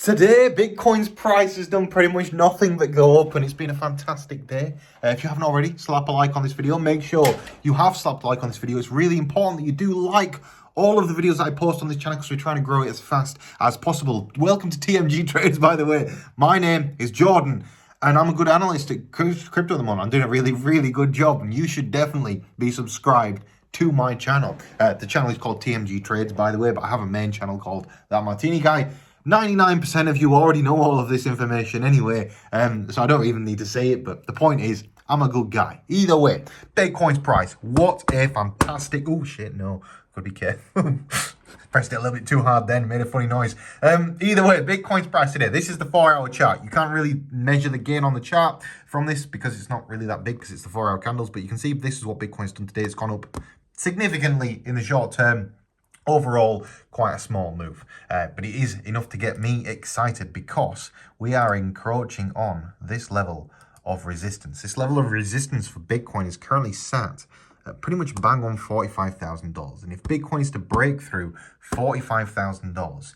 Today, Bitcoin's price has done pretty much nothing but go up, and it's been a fantastic day. If you haven't already, slap a like on this video. Make sure you have slapped a like on this video. It's really important that you do like all of the videos that I post on this channel because we're trying to grow it as fast as possible. Welcome to TMG Trades, by the way. My name is Jordan, and I'm a good analyst at crypto at the moment. I'm doing a really good job, and you should definitely be subscribed to my channel. The channel is called TMG Trades, by the way, but I have a main channel called That Martini Guy. 99% of you already know all of this information anyway, so I don't even need to say it, but the point is, I'm a good guy. Either way, Bitcoin's price, what a fantastic, oh shit, no, could be careful. Pressed it a little bit too hard then, made a funny noise. Either way, Bitcoin's price today, this is the 4-hour chart. You can't really measure the gain on the chart from this because it's not really that big because it's the 4-hour candles, but you can see this is what Bitcoin's done today. It's gone up significantly in the short term. Overall, quite a small move, but it is enough to get me excited because we are encroaching on this level of resistance. This level of resistance for Bitcoin is currently sat at pretty much bang on $45,000. And if Bitcoin is to break through $45,000,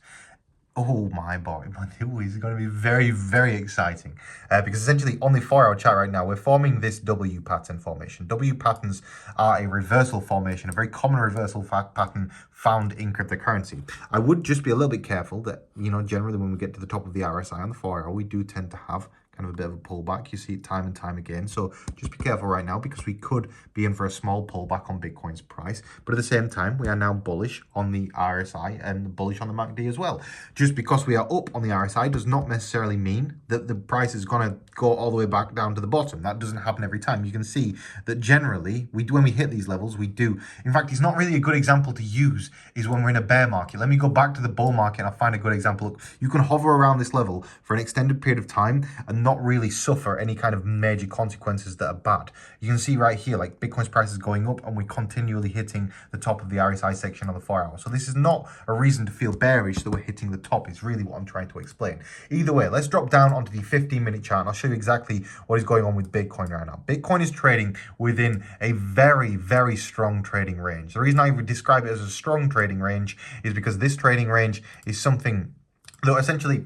oh my boy, it's going to be very exciting because essentially on the 4-hour chart right now, we're forming this W pattern formation. W patterns are a reversal formation, a very common reversal pattern found in cryptocurrency. I would just be a little bit careful that, generally when we get to the top of the RSI on the 4-hour, we do tend to have kind of a bit of a pullback. You see it time and time again. So just be careful right now because we could be in for a small pullback on Bitcoin's price. But at the same time, we are now bullish on the RSI and bullish on the MACD as well. Just because we are up on the RSI does not necessarily mean that the price is going to go all the way back down to the bottom. That doesn't happen every time. You can see that generally, when we hit these levels, we do. In fact, it's not really a good example to use is when we're in a bear market. Let me go back to the bull market and I'll find a good example. Look, you can hover around this level for an extended period of time and not really suffer any kind of major consequences that are bad. You can see right here, like Bitcoin's price is going up and we're continually hitting the top of the RSI section on the 4-hour. So this is not a reason to feel bearish that we're hitting the top. It's really what I'm trying to explain. Either way, let's drop down onto the 15-minute chart and I'll show you exactly what is going on with Bitcoin right now. Bitcoin is trading within a very strong trading range. The reason I would describe it as a strong trading range is because this trading range is something that essentially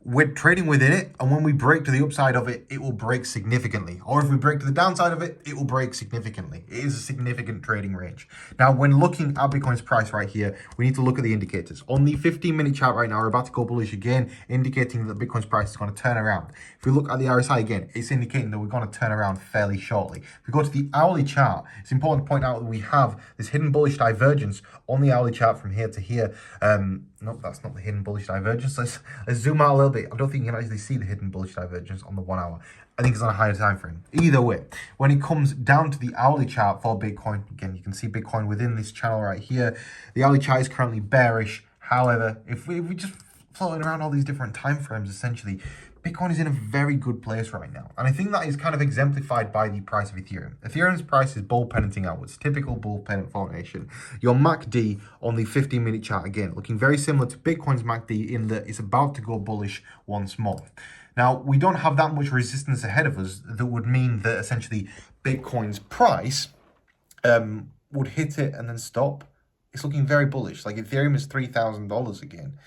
we're trading within it, and when we break to the upside of it, it will break significantly. Or if we break to the downside of it, it will break significantly. It is a significant trading range. Now, when looking at Bitcoin's price right here, we need to look at the indicators. On the 15-minute chart right now, we're about to go bullish again, indicating that Bitcoin's price is going to turn around. If we look at the RSI again, it's indicating that we're going to turn around fairly shortly. If we go to the hourly chart, it's important to point out that we have this hidden bullish divergence on the hourly chart from here to here. Nope, that's not the hidden bullish divergence. Let's zoom out a little bit. I don't think you can actually see the hidden bullish divergence on the 1-hour. I think it's on a higher time frame. Either way, when it comes down to the hourly chart for Bitcoin, again, you can see Bitcoin within this channel right here. The hourly chart is currently bearish. However, if we just floating around all these different time frames, essentially, Bitcoin is in a very good place right now. And I think that is kind of exemplified by the price of Ethereum. Ethereum's price is bull penanting outwards, typical bull pennant formation. Your MACD on the 15-minute chart, again, looking very similar to Bitcoin's MACD in that it's about to go bullish once more. Now, we don't have that much resistance ahead of us that would mean that essentially Bitcoin's price would hit it and then stop. It's looking very bullish. Like Ethereum is $3,000 again.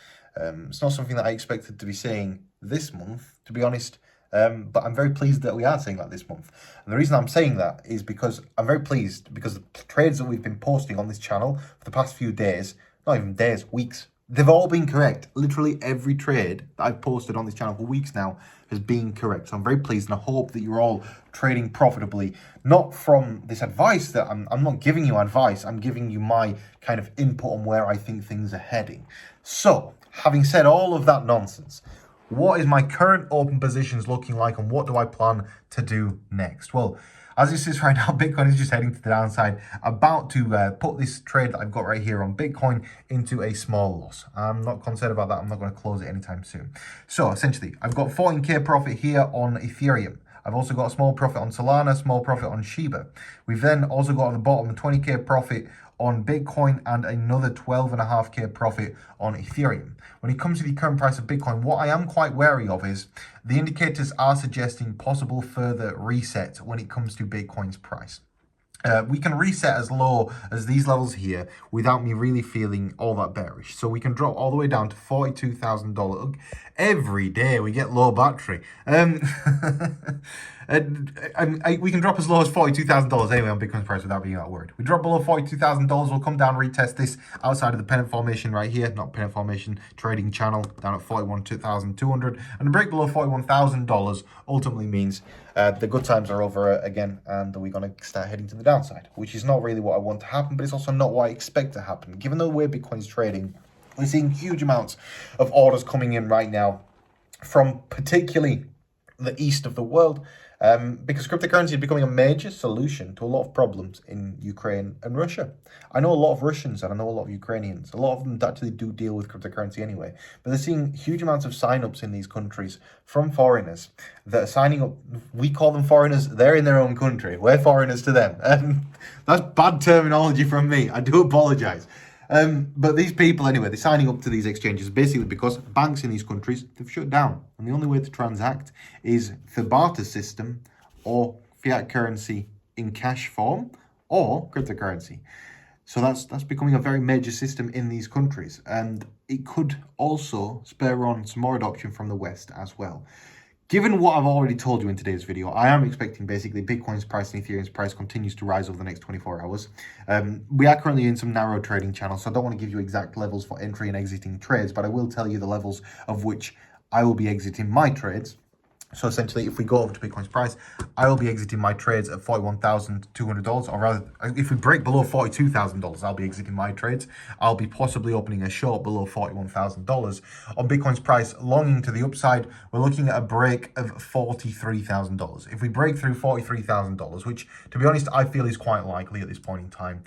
It's not something that I expected to be saying this month, to be honest, but I'm very pleased that we are saying that this month. And the reason I'm saying that is because I'm very pleased because the trades that we've been posting on this channel for the past few days, not even days, weeks, they've all been correct. Literally every trade that I've posted on this channel for weeks now has been correct. So I'm very pleased and I hope that you're all trading profitably, not from this advice that I'm not giving you advice, I'm giving you my kind of input on where I think things are heading. So, having said all of that nonsense, what is my current open positions looking like and what do I plan to do next? Well, as it sits right now, Bitcoin is just heading to the downside, about to put this trade that I've got right here on Bitcoin into a small loss. I'm not concerned about that. I'm not going to close it anytime soon. So essentially, I've got 14K profit here on Ethereum. I've also got a small profit on Solana, small profit on Shiba. We've then also got at the bottom a 20K profit on Bitcoin and another 12.5K profit on Ethereum. When it comes to the current price of Bitcoin, what I am quite wary of is the indicators are suggesting possible further reset when it comes to Bitcoin's price. we can reset as low as these levels here without me really feeling all that bearish. So we can drop all the way down to $42,000. Every day we get low battery. We can drop as low as $42,000 anyway on Bitcoin's price without being that worried. We drop below $42,000, we'll come down, retest this outside of the pennant formation right here, not pennant formation, trading channel down at 41,200, and break below $41,000 ultimately means the good times are over again, and we're going to start heading to the downside, which is not really what I want to happen, but it's also not what I expect to happen. Given the way Bitcoin is trading, we're seeing huge amounts of orders coming in right now from particularly the east of the world, because cryptocurrency is becoming a major solution to a lot of problems in Ukraine and Russia. I know a lot of Russians and I know a lot of Ukrainians. A lot of them actually do deal with cryptocurrency anyway. But they're seeing huge amounts of sign-ups in these countries from foreigners that are signing up. We call them foreigners. They're in their own country. We're foreigners to them. That's bad terminology from me. I do apologize. But these people, anyway, they're signing up to these exchanges basically because banks in these countries, they've shut down. And the only way to transact is the barter system or fiat currency in cash form or cryptocurrency. So that's becoming a very major system in these countries. And it could also spur on some more adoption from the West as well. Given what I've already told you in today's video, I am expecting basically Bitcoin's price and Ethereum's price continues to rise over the next 24 hours. We are currently in some narrow trading channels, so I don't want to give you exact levels for entry and exiting trades, but I will tell you the levels of which I will be exiting my trades. So essentially, if we go over to Bitcoin's price, I will be exiting my trades at $41,200, or rather, if we break below $42,000, I'll be exiting my trades. I'll be possibly opening a short below $41,000. On Bitcoin's price, longing to the upside, we're looking at a break of $43,000. If we break through $43,000, which, to be honest, I feel is quite likely at this point in time,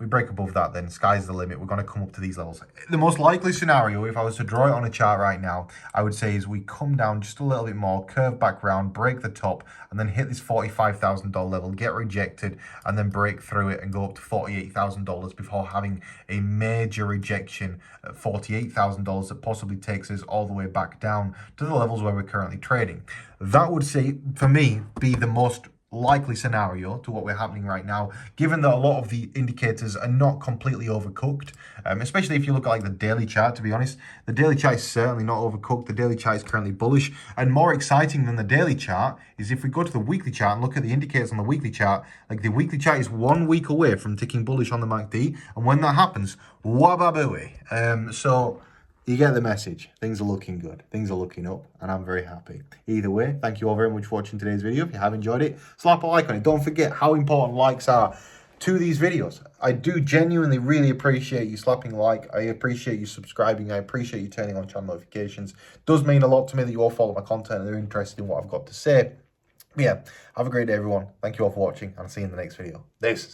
we break above that, then sky's the limit. We're going to come up to these levels. The most likely scenario, if I was to draw it on a chart right now, I would say is we come down just a little bit more, curve back round, break the top, and then hit this $45,000 level, get rejected, and then break through it and go up to $48,000 before having a major rejection at $48,000 that possibly takes us all the way back down to the levels where we're currently trading. That would say, for me, be the most likely scenario to what we're happening right now, given that a lot of the indicators are not completely overcooked, especially if you look at like the daily chart. To be honest, the daily chart is certainly not overcooked. The daily chart is currently bullish, and more exciting than the daily chart is if we go to the weekly chart and look at the indicators on the weekly chart. Like the weekly chart is 1 week away from ticking bullish on the MACD, and when that happens, wababooey. So you get the message. Things are looking good. Things are looking up, and I'm very happy. Either way, thank you all very much for watching today's video. If you have enjoyed it, slap a like on it. Don't forget how important likes are to these videos. I do genuinely really appreciate you slapping like. I appreciate you subscribing. I appreciate you turning on channel notifications. It does mean a lot to me that you all follow my content and are interested in what I've got to say. But yeah, have a great day, everyone. Thank you all for watching, and I'll see you in the next video. This.